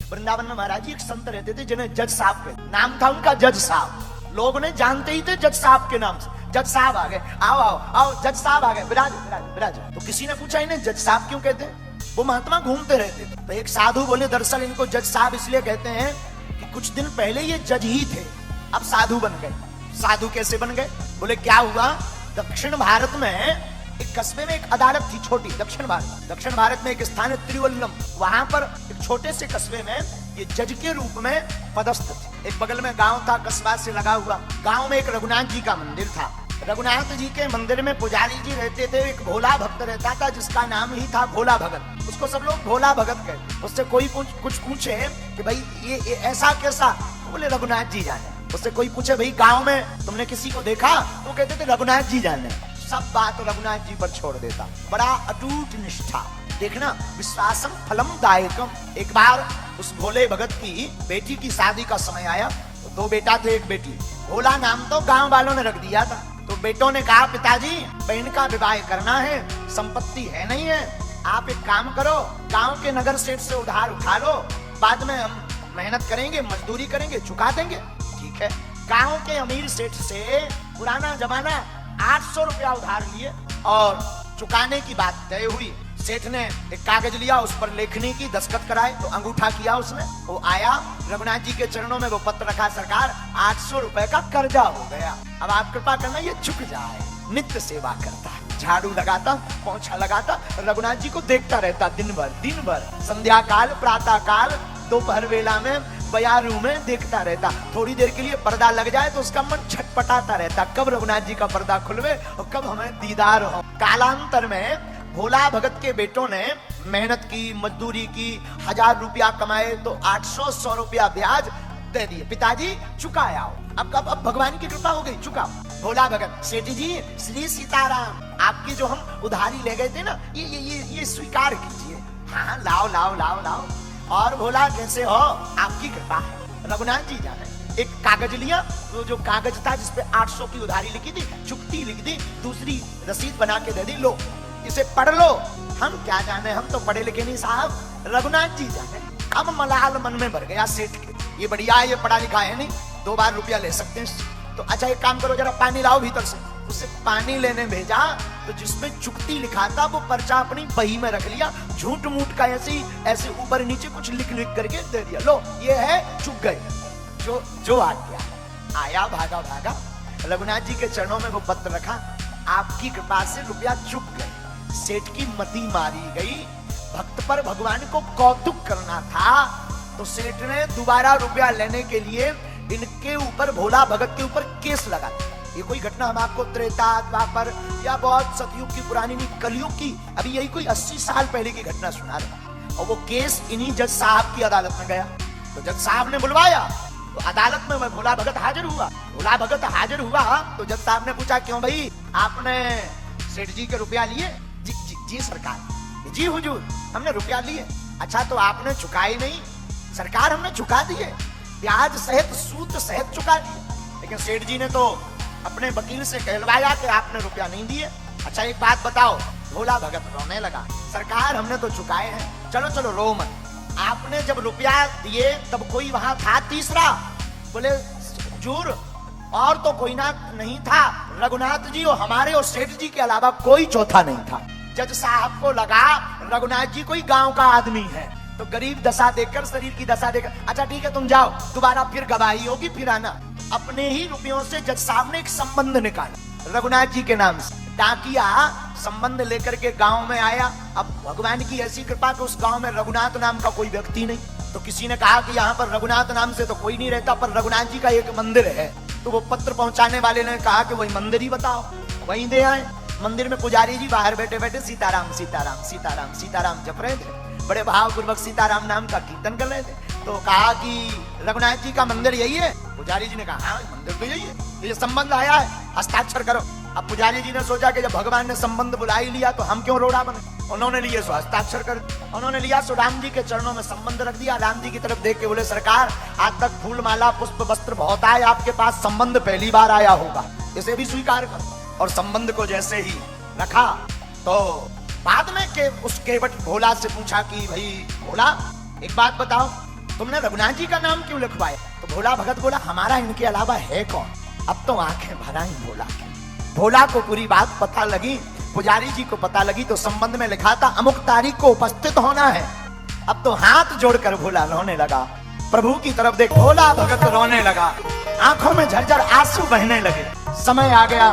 वृंदावन में महाराज जी एक संत रहते थे जिन्हें जज साहब कहते, नाम था उनका जज साहब। लोग ने जानते ही थे जज साहब के नाम से। जज साहब आ गए, आओ आओ आओ, जज साहब आ गए, विराज विराज विराज। तो किसी ने पूछा इन्हें जज साहब क्यों कहते हैं? वो महात्मा घूमते रहते थे। तो एक साधु बोले दरअसल इनको जज साहब इसलिए कहते हैं कि कुछ दिन पहले ये जज ही थे, अब साधु बन गए। साधु कैसे बन गए? बोले क्या हुआ, दक्षिण भारत में एक कस्बे में एक अदालत थी छोटी। दक्षिण भारत में एक स्थान है त्रिवल्लम, वहां पर एक छोटे से कस्बे में ये जज के रूप में पदस्थ थे। एक बगल में गांव था कस्बा से लगा हुआ। गांव में एक रघुनाथ जी का मंदिर था। रघुनाथ जी के मंदिर में पुजारी जी रहते थे। एक भोला भक्त रहता था जिसका नाम ही था भोला भगत। उसको सब लोग भोला भगत कहते। उससे कोई कुछ पूछे कि भाई ये ऐसा कैसा, बोले रघुनाथ जी जाने। उससे कोई पूछे भाई गांव में तुमने किसी को देखा, तो कहते थे रघुनाथ जी जाने। सब बात रघुनाथ जी पर छोड़ देता। बड़ा अटूट निष्ठा। देखना, विश्वासम फलम दायकम। एक बार उस भोले भगत की बेटी की शादी का समय आया। तो 2 बेटा थे, 1 बेटी। भोला नाम तो गांव वालों ने रख दिया था। तो बेटों ने कहा पिताजी बहन का विवाह करना है, संपत्ति है नहीं है, आप एक काम करो, गांव के नगर सेठ से उधार उठा लो, बाद में हम मेहनत करेंगे, मजदूरी करेंगे, चुका देंगे। ठीक है। गांव के अमीर सेठ से पुराना जमाना 800 रुपया उधार लिए और चुकाने की बात तय हुई। सेठ ने एक कागज लिया, उस पर लेखनी की, दस्तखत कराए, तो अंगूठा किया उसने। वो आया, रघुनाथ जी के चरणों में वो पत्र रखा, सरकार 800 रुपए का कर्जा हो गया, अब आप कृपा करना ये चुक जाए। नित्य सेवा करता, झाड़ू लगाता, पोंछा लगाता, रघुनाथ जी को देखता रहता दिन भर। संध्या काल, प्रातः काल, दोपहर वेला में बयारू में देखता रहता। थोड़ी देर के लिए पर्दा लग जाए तो उसका मन छटपटाता रहता, कब रघुनाथ जी का पर्दा खुलवे और कब हमें दीदार हो। कालांतर में भोला भगत के बेटों ने मेहनत की, मजदूरी की, 1000 रुपया कमाए तो 800 रुपया ब्याज दे दिए। पिताजी चुकाया, अब भगवान की कृपा हो गई, चुका। भोला भगत, सेठ जी श्री सीताराम, आपकी जो हम उधारी ले गए थे ना, ये स्वीकार कीजिए। हाँ लाओ लाओ लाओ लाओ। और भोला कैसे हो, आपकी कृपा है। रघुनाथ जी जाने एक कागज लिया, वो जो कागज था जिसपे 800 की उधारी लिखी थी, चुकती लिख दी, दूसरी रसीद बना के दे दी, लो इसे पढ़ लो। हम क्या जाने, हम तो पढ़े लिखे नहीं साहब, रघुनाथ जी जाने। अब मलाल मन में भर गया सेठ के, ये बढ़िया है, ये पढ़ा लिखा है नहीं, 2 बार रुपया ले सकते हैं। तो अच्छा एक काम करो, जरा पानी लाओ भीतर से। उसे पानी लेने भेजा तो जिसमें चुकती लिखा था वो पर्चा अपनी बही में रख लिया, झूठ मूठ का ऐसे ऊपर नीचे कुछ लिख करके दे दिया, लो ये है, चुक गए। जो आ गया, आया भागा, रघुनाथ जी के चरणों में वो पत्र रखा, आपकी कृपा से रुपया चुक गए। सेठ की मति मारी गई। भक्त पर भगवान को कौतुक करना था तो सेठ ने दोबारा रुपया लेने के लिए इनके ऊपर, भोला भगत के ऊपर केस लगा दिया। ये कोई घटना हम आपको त्रेता, द्वापर या बहुत सतयुग की पुरानी नहीं, कलयुग की, अभी यही कोई 80 साल पहले की घटना सुना रहा। और वो केस इन्हीं जज साहब की अदालत में गया। तो जज साहब ने बुलवाया, तो अदालत में भोला भगत हाजिर हुआ। भोला भगत हाजिर हुआ तो जज साहब ने पूछा, क्यों भाई आपने सेठ जी के रुपया लिए? जी सरकार। जी हुजूर, हमने रुपया लिए। अच्छा तो आपने चुकाए नहीं? सरकार हमने चुका दिए, ब्याज सहित सूद सहित चुका दिए, लेकिन सेठ जी ने तो अपने वकील से कहलवाया कि आपने रुपया नहीं दिए। अच्छा एक बात बताओ। भोला भगत रोने लगा, सरकार हमने तो चुकाए हैं, चलो रो मत। आपने जब रुपया दिए तब कोई वहां था तीसरा? बोले हुजूर और तो कोई ना नहीं था, रघुनाथ जी और हमारे और सेठ जी के अलावा कोई चौथा नहीं था। जज साहब को लगा रघुनाथ जी कोई गांव का आदमी है, तो गरीब दशा देखकर, शरीर की दशा देखकर, अच्छा ठीक है तुम जाओ, दोबारा फिर गवाही होगी, फिर आना। अपने ही रुपयों से जज साहब ने एक संबंध निकाला रघुनाथ जी के नाम से। डाकिया संबंध लेकर के गांव में आया। अब भगवान की ऐसी कृपा कि उस गांव में रघुनाथ नाम का कोई व्यक्ति नहीं। तो किसी ने कहा कि यहाँ पर रघुनाथ नाम से तो कोई नहीं रहता, पर रघुनाथ जी का एक मंदिर है। तो वो पत्र पहुंचाने वाले ने कहा कि वही मंदिर ही बताओ, वहीं दे आए। मंदिर में पुजारी जी बाहर बैठे बैठे सीताराम सीताराम सीताराम सीताराम जप रहे थे, बड़े भावपूर्वक सीताराम नाम का कीर्तन कर रहे थे। तो कहा कि रघुनाथ जी का मंदिर यही है? पुजारी जी ने कहा हाँ मंदिर तो यही है, ये संबंध आया है, हस्ताक्षर करो। अब पुजारी जी ने सोचा कि जब भगवान ने संबंध बुला ही लिया तो हम क्यों रोड़ा बने। उन्होंने लिए सो हस्ताक्षर कर, उन्होंने लिया सो राम जी के चरणों में संबंध रख दिया। राम जी की तरफ देख के बोले, सरकार आज तक फूल माला पुष्प वस्त्र बहुत आए, आपके पास संबंध पहली बार आया होगा, इसे भी स्वीकार करो। और संबंध को जैसे ही रखा तो बाद में के उस केवट भोला से पूछा कि भाई भोला एक बात बताओ, तुमने रघुनाथ जी का नाम क्यों लिखवाया? तो भोला भगत बोला हमारा इनके अलावा है कौन? अब तो आंखें भरा ही भोला की। भोला को पूरी बात पता लगी, पुजारी जी को पता लगी, तो संबंध में लिखा था अमुक तारीख को उपस्थित होना है। अब तो हाथ जोड़कर भोला रोने लगा, प्रभु की तरफ देख भोला भगत रोने लगा, आंखों में झरझर आंसू बहने लगे। समय आ गया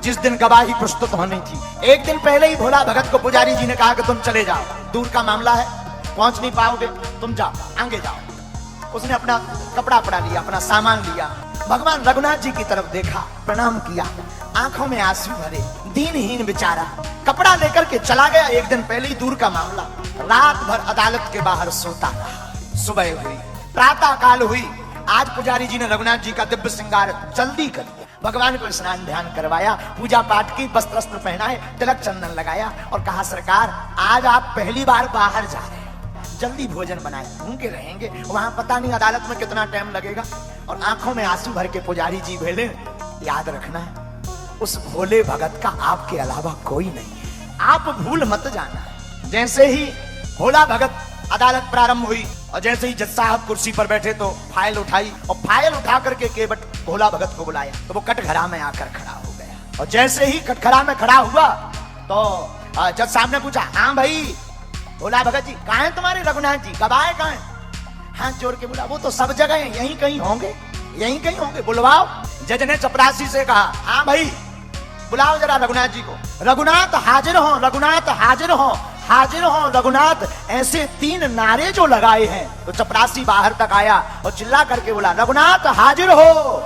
जिस दिन गवाही प्रस्तुत होनी थी। एक दिन पहले ही भोला भगत को पुजारी जी ने कहा कि तुम चले जाओ, दूर का मामला है, पहुंच नहीं पाओगे, तुम जाओ, आगे जाओ। उसने अपना कपड़ा पड़ा लिया, अपना सामान लिया, भगवान रघुनाथ जी की तरफ देखा, प्रणाम किया, आंखों में आंसू भरे, दीनहीन बेचारा कपड़ा लेकर के चला गया। एक दिन पहले ही दूर का मामला, रात भर अदालत के बाहर सोता रहा। सुबह हुई, प्रातः काल हुई, आज पुजारी जी ने रघुनाथ जी का दिव्य श्रृंगार जल्दी कर दिया, भगवान को स्नान ध्यान करवाया, पूजा पाठ की, वस्त्र पहनाए, तिलक चंदन लगाया और कहा सरकार आज आप पहली बार बाहर जा रहे हैं, जल्दी भोजन बनाए, भूखे रहेंगे, वहां पता नहीं अदालत में कितना टाइम लगेगा। और आंखों में आंसू भर के पुजारी जी बोले याद रखना उस भोले भगत का आपके अलावा कोई नहीं है, आप भूल मत जाना। जैसे ही भोला भगत अदालत प्रारंभ हुई और जैसे ही जज साहब कुर्सी पर बैठे तो फाइल उठाई और फाइल उठा करके केवट भोला भगत को बुलाया तो वो कटघरा में आकर खड़ा हो गया। और जैसे ही कटघरा में खड़ा हुआ तो जज साहब ने पूछा हाँ भाई भोला भगत जी कहाँ हैं तुम्हारे रघुनाथ जी, गवाह कहाँ हैं? हाथ जोड़ के बोला वो तो सब जगह है, यहीं कहीं होंगे, यहीं कहीं होंगे, बुलवाओ। जज ने चपरासी से कहा हाँ भाई बुलाओ जरा रघुनाथ जी को। रघुनाथ हाजिर हो, रघुनाथ हाजिर हो, हाजिर हो रघुनाथ, ऐसे 3 नारे जो लगाए हैं। तो चपरासी बाहर तक आया और चिल्ला करके बोला रघुनाथ हाजिर हो,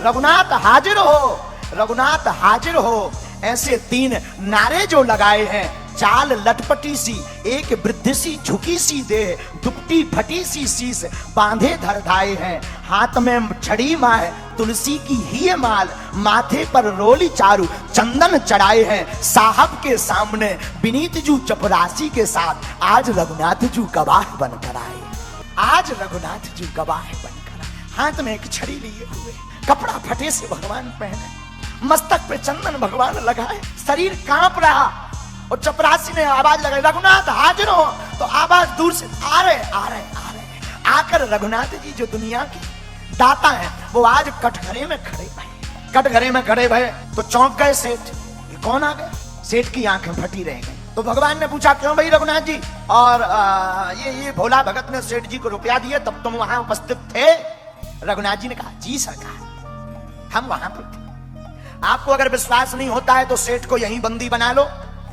रघुनाथ हाजिर हो, रघुनाथ हाजिर हो, ऐसे 3 नारे जो लगाए हैं। चाल लटपटी सी, एक वृद्ध सी झुकी सी देह, दुपटी फटी सी शीस, बांधे धर धाए हैं, हाथ में छड़ी माय, तुलसी की ही माल, माथे पर रोली चारू, चंदन चढ़ाए हैं। साहब के सामने विनीत जू चपरासी के साथ आज रघुनाथ जू गवाह बनकर आए, आज रघुनाथ जू गवाह बनकर आए। हाथ में एक छड़ी लिए हुए, कपड़ा फटे से भगवान पहने, मस्तक पे चंदन भगवान लगाए, शरीर कांप रहा। और चपरासी ने आवाज लगाई रघुनाथ हाजिर हो, तो आवाज दूर से आ रहे आ रहे आ रहे। आकर रघुनाथ जी जो दुनिया की दाता है वो आज कटघरे में खड़े भये, कटघरे में खड़े भये तो चौंक गए सेठ, ये कौन आ गया? सेठ की आंखें फटी रह गई। तो भगवान ने पूछा क्यों भाई रघुनाथ जी? और ये भोला भगत ने सेठ जी को रुपया दिए तब तुम वहां उपस्थित थे? रघुनाथ जी ने कहा जी सरकार हम वहां पर थे। आपको अगर विश्वास नहीं होता है तो सेठ को यहीं बंदी बना लो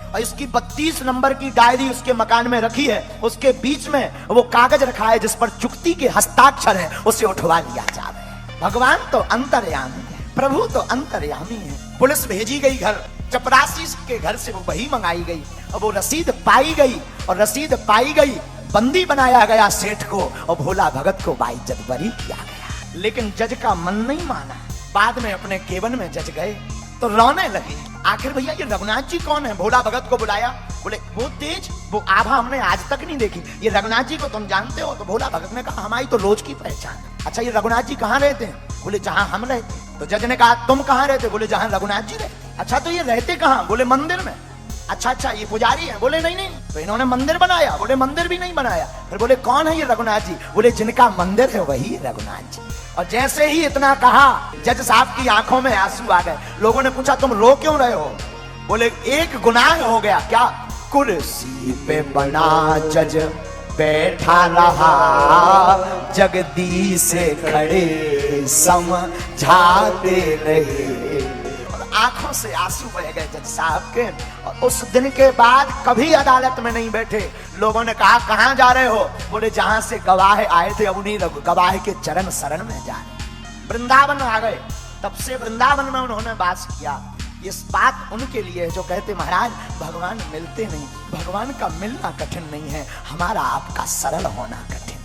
और इसकी 32 नंबर की डायरी उसके मकान में रखी है, उसके बीच में वो कागज रखा है जिस पर चुक्ति के हस्ताक्षर है, उसे उठवा लिया जाए। भगवान तो अंतर्यामी है, प्रभु तो अंतर्यामी है। पुलिस भेजी गई घर, चपरासी के घर से वो बही मंगाई गई और वो रसीद पाई गई, और रसीद पाई गई, बंदी बनाया गया सेठ को और भोला भगत को बाइज्जत बरी किया गया। लेकिन जज का मन नहीं माना, बाद में अपने केबिन में जज गए तो रोने लगे। आखिर भैया ये रघुनाथ जी कौन है? भोला भगत को बुलाया, बोले वो तेज वो आभा हमने आज तक नहीं देखी, ये रघुनाथ जी को तुम जानते हो? तो भोला भगत ने कहा हमारी तो रोज की पहचान। अच्छा ये रघुनाथ जी कहाँ रहते हैं? बोले जहां हम रहते। तो जज ने कहा तुम कहाँ रहते? बोले जहां रघुनाथ जी रहते। अच्छा तो ये रहते कहाँ? बोले मंदिर में। अच्छा ये पुजारी है? बोले नहीं। तो इन्होंने मंदिर बनाया? बोले मंदिर भी नहीं बनाया। फिर बोले कौन है ये रघुनाथ जी? बोले जिनका मंदिर है वही रघुनाथ जी। और जैसे ही इतना कहा जज साहब की आंखों में आंसू आ गए। लोगों ने पूछा तुम रो क्यों रहे हो? बोले एक गुनाह हो गया। क्या? कुर्सी पे बना जज बैठा रहा, जगदीश से खड़े समझाते रहे। आंखों से आंसू बह गए जज साहब के। और उस दिन के बाद कभी अदालत में नहीं बैठे। लोगों ने कहा कहां जा रहे हो? बोले जहां से गवाह आए थे अब उन्हीं गवाह के चरण शरण में जा रहे। वृंदावन आ गए, तब से वृंदावन में उन्होंने वास किया। ये बात उनके लिए है जो कहते महाराज भगवान मिलते नहीं, भगवान का मिलना कठिन नहीं है, हमारा आपका सरल होना कठिन।